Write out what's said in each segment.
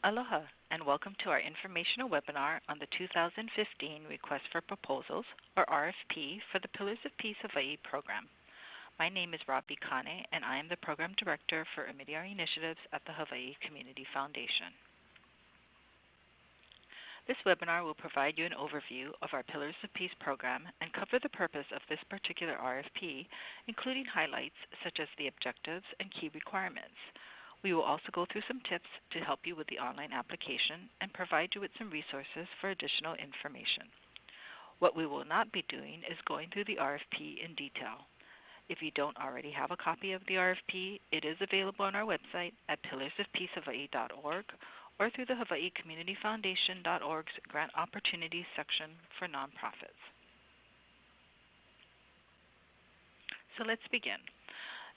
Aloha, and welcome to our informational webinar on the 2015 Request for Proposals, or RFP, for the Pillars of Peace Hawaii program. My name is Robbie Kane, and I am the Program Director for Intermediary Initiatives at the Hawaii Community Foundation. This webinar will provide you an overview of our Pillars of Peace program and cover the purpose of this particular RFP, including highlights such as the objectives and key requirements. We will also go through some tips to help you with the online application and provide you with some resources for additional information. What we will not be doing is going through the RFP in detail. If you don't already have a copy of the RFP, it is available on our website at pillarsofpeacehawaii.org or through the Hawaii Community Foundation.org's Grant Opportunities section for nonprofits. So let's begin.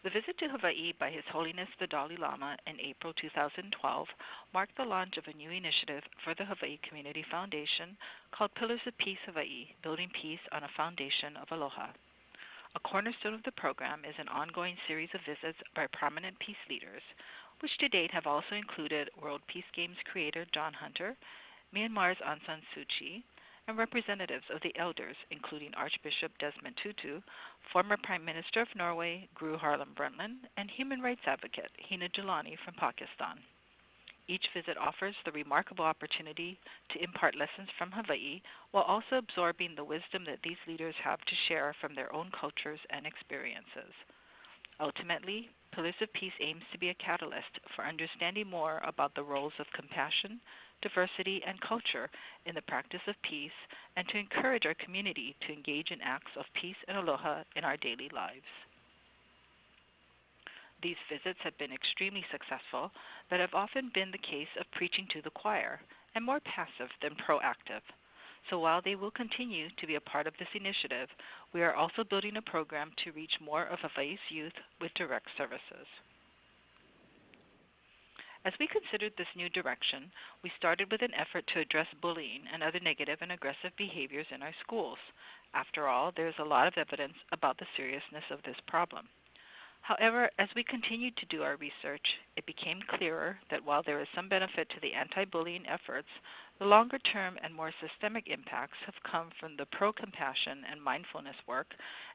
The visit to Hawaii by His Holiness the Dalai Lama in April 2012 marked the launch of a new initiative for the Hawaii Community Foundation called Pillars of Peace Hawaii, Building Peace on a Foundation of Aloha. A cornerstone of the program is an ongoing series of visits by prominent peace leaders, which to date have also included World Peace Games creator John Hunter, Myanmar's Aung San Suu Kyi, and representatives of the elders, including Archbishop Desmond Tutu, former Prime Minister of Norway, Guru Harlem Brundtland, and human rights advocate Hina Jalani from Pakistan. Each visit offers the remarkable opportunity to impart lessons from Hawaii while also absorbing the wisdom that these leaders have to share from their own cultures and experiences. Ultimately, Pillars of Peace aims to be a catalyst for understanding more about the roles of compassion, diversity, and culture in the practice of peace, and to encourage our community to engage in acts of peace and aloha in our daily lives. These visits have been extremely successful, but have often been the case of preaching to the choir, and more passive than proactive. So while they will continue to be a part of this initiative, we are also building a program to reach more of Hawaii's youth with direct services. As we considered this new direction, we started with an effort to address bullying and other negative and aggressive behaviors in our schools. After all, there is a lot of evidence about the seriousness of this problem. However, as we continued to do our research, it became clearer that while there is some benefit to the anti-bullying efforts, the longer-term and more systemic impacts have come from the pro-compassion and mindfulness work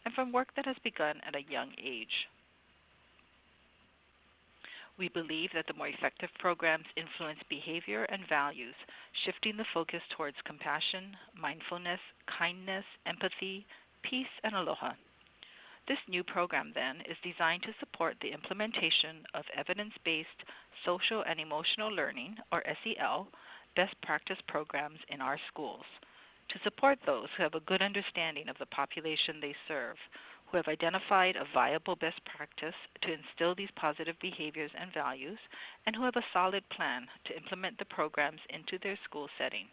and from work that has begun at a young age. We believe that the more effective programs influence behavior and values, shifting the focus towards compassion, mindfulness, kindness, empathy, peace, and aloha. This new program, then, is designed to support the implementation of evidence-based social and emotional learning, or SEL, best practice programs in our schools, to support those who have a good understanding of the population they serve, who have identified a viable best practice to instill these positive behaviors and values, and who have a solid plan to implement the programs into their school setting.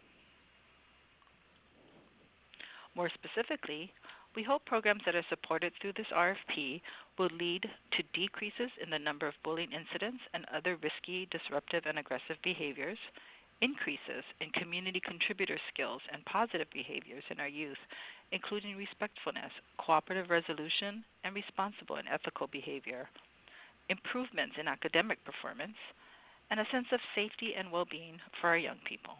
More specifically, we hope programs that are supported through this RFP will lead to decreases in the number of bullying incidents and other risky, disruptive, and aggressive behaviors, increases in community contributor skills and positive behaviors in our youth, including respectfulness, cooperative resolution, and responsible and ethical behavior, improvements in academic performance, and a sense of safety and well-being for our young people.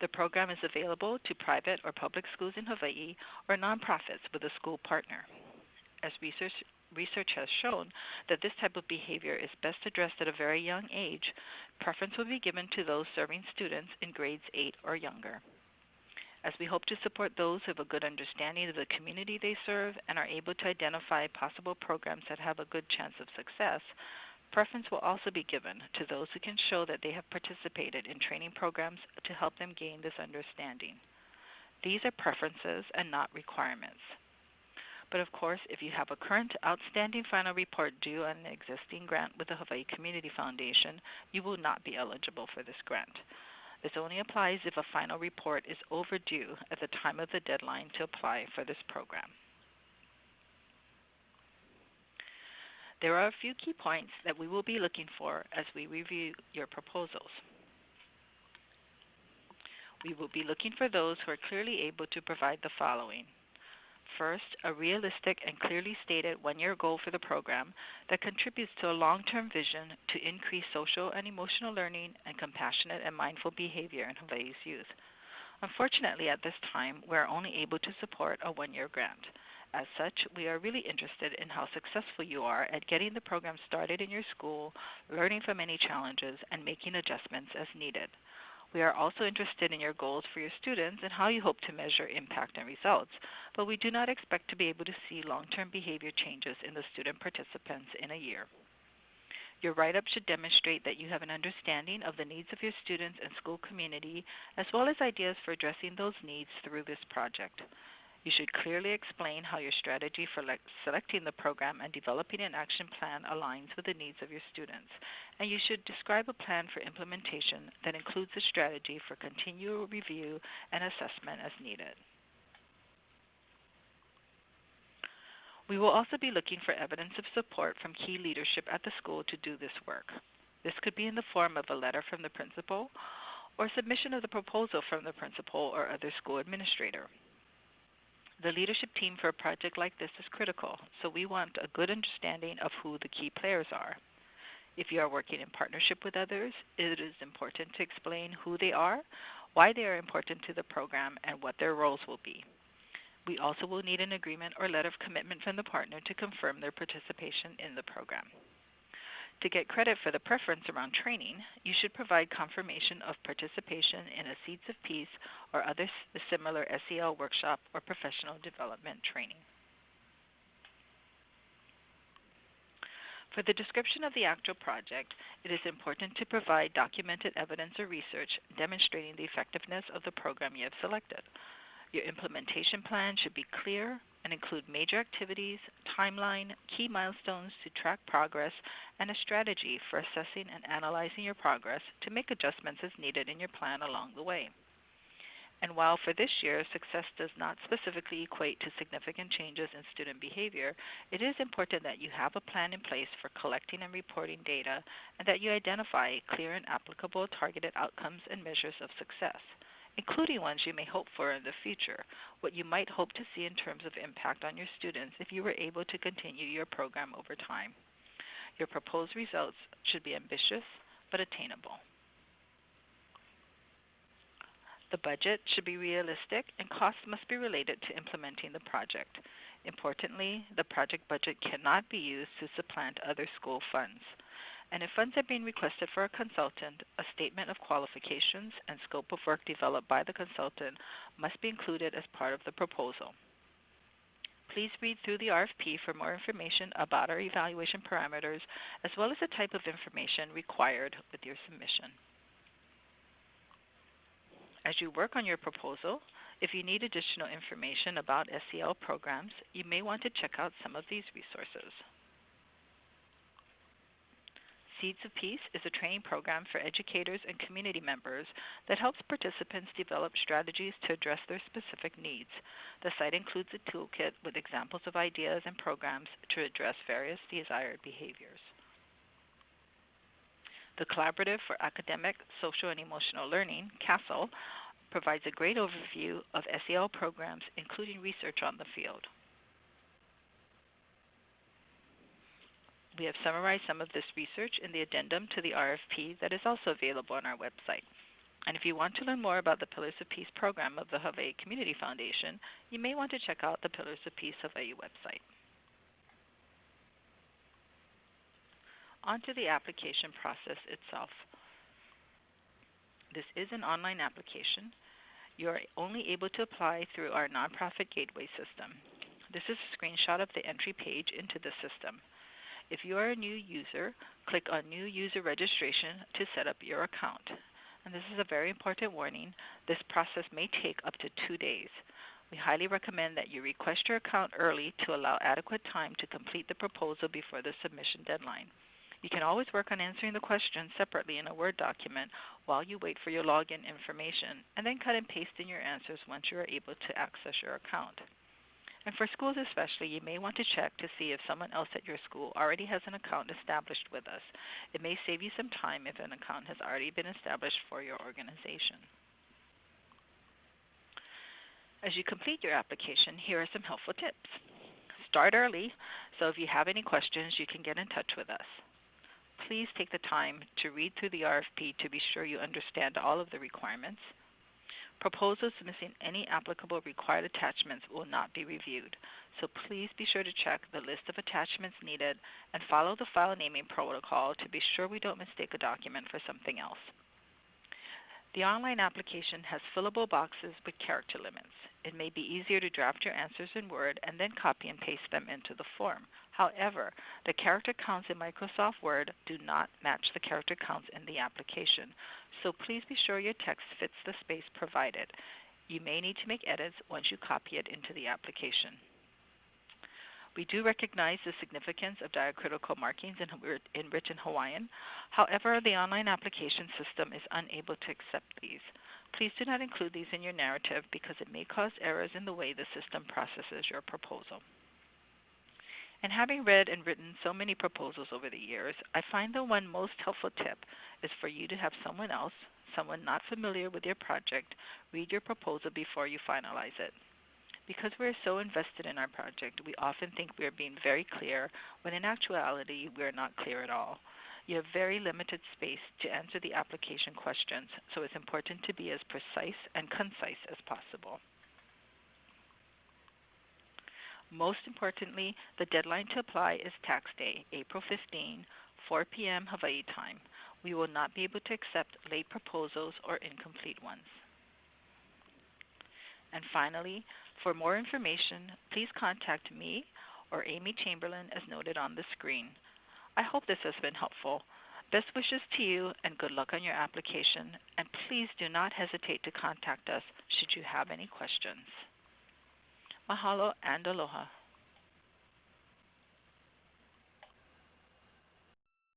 The program is available to private or public schools in Hawaii or nonprofits with a school partner. As research has shown that this type of behavior is best addressed at a very young age, preference will be given to those serving students in grades 8 or younger. As we hope to support those who have a good understanding of the community they serve and are able to identify possible programs that have a good chance of success, preference will also be given to those who can show that they have participated in training programs to help them gain this understanding. These are preferences and not requirements. But of course, if you have a current outstanding final report due on an existing grant with the Hawaii Community Foundation, you will not be eligible for this grant. This only applies if a final report is overdue at the time of the deadline to apply for this program. There are a few key points that we will be looking for as we review your proposals. We will be looking for those who are clearly able to provide the following. First, a realistic and clearly stated one-year goal for the program that contributes to a long-term vision to increase social and emotional learning and compassionate and mindful behavior in Hawaii's youth. Unfortunately, at this time, we are only able to support a one-year grant. As such, we are really interested in how successful you are at getting the program started in your school, learning from any challenges, and making adjustments as needed. We are also interested in your goals for your students and how you hope to measure impact and results, but we do not expect to be able to see long-term behavior changes in the student participants in a year. Your write-up should demonstrate that you have an understanding of the needs of your students and school community, as well as ideas for addressing those needs through this project. You should clearly explain how your strategy for selecting the program and developing an action plan aligns with the needs of your students. And you should describe a plan for implementation that includes a strategy for continual review and assessment as needed. We will also be looking for evidence of support from key leadership at the school to do this work. This could be in the form of a letter from the principal or submission of the proposal from the principal or other school administrator. The leadership team for a project like this is critical, so we want a good understanding of who the key players are. If you are working in partnership with others, it is important to explain who they are, why they are important to the program, and what their roles will be. We also will need an agreement or letter of commitment from the partner to confirm their participation in the program. To get credit for the preference around training, you should provide confirmation of participation in a Seeds of Peace or other similar SEL workshop or professional development training. For the description of the actual project, it is important to provide documented evidence or research demonstrating the effectiveness of the program you have selected. Your implementation plan should be clear and include major activities, timeline, key milestones to track progress, and a strategy for assessing and analyzing your progress to make adjustments as needed in your plan along the way. And while for this year success does not specifically equate to significant changes in student behavior, it is important that you have a plan in place for collecting and reporting data and that you identify clear and applicable targeted outcomes and measures of success, including ones you may hope for in the future, what you might hope to see in terms of impact on your students if you were able to continue your program over time. Your proposed results should be ambitious but attainable. The budget should be realistic and costs must be related to implementing the project. Importantly, the project budget cannot be used to supplant other school funds. And if funds are being requested for a consultant, a statement of qualifications and scope of work developed by the consultant must be included as part of the proposal. Please read through the RFP for more information about our evaluation parameters, as well as the type of information required with your submission. As you work on your proposal, if you need additional information about SEL programs, you may want to check out some of these resources. Seeds of Peace is a training program for educators and community members that helps participants develop strategies to address their specific needs. The site includes a toolkit with examples of ideas and programs to address various desired behaviors. The Collaborative for Academic, Social, and Emotional Learning, CASEL, provides a great overview of SEL programs, including research on the field. We have summarized some of this research in the addendum to the RFP that is also available on our website. And if you want to learn more about the Pillars of Peace program of the Hawaii Community Foundation, you may want to check out the Pillars of Peace Hawaii website. On to the application process itself. This is an online application. You are only able to apply through our nonprofit gateway system. This is a screenshot of the entry page into the system. If you are a new user, click on New User Registration to set up your account. And this is a very important warning. This process may take up to 2 days. We highly recommend that you request your account early to allow adequate time to complete the proposal before the submission deadline. You can always work on answering the questions separately in a Word document while you wait for your login information, and then cut and paste in your answers once you are able to access your account. And for schools especially, you may want to check to see if someone else at your school already has an account established with us. It may save you some time if an account has already been established for your organization. As you complete your application, here are some helpful tips. Start early, so if you have any questions, you can get in touch with us. Please take the time to read through the RFP to be sure you understand all of the requirements. Proposals missing any applicable required attachments will not be reviewed, so please be sure to check the list of attachments needed and follow the file naming protocol to be sure we don't mistake a document for something else. The online application has fillable boxes with character limits. It may be easier to draft your answers in Word and then copy and paste them into the form. However, the character counts in Microsoft Word do not match the character counts in the application, so please be sure your text fits the space provided. You may need to make edits once you copy it into the application. We do recognize the significance of diacritical markings in written Hawaiian. However, the online application system is unable to accept these. Please do not include these in your narrative because it may cause errors in the way the system processes your proposal. And having read and written so many proposals over the years, I find the one most helpful tip is for you to have someone else, someone not familiar with your project, read your proposal before you finalize it. Because we are so invested in our project, we often think we are being very clear, when in actuality we are not clear at all. You have very limited space to answer the application questions, so it's important to be as precise and concise as possible. Most importantly, the deadline to apply is tax day, April 15, 4 p.m. Hawaii time. We will not be able to accept late proposals or incomplete ones. And finally, for more information, please contact me or Amy Chamberlain as noted on the screen. I hope this has been helpful. Best wishes to you and good luck on your application, and please do not hesitate to contact us should you have any questions. Mahalo and aloha.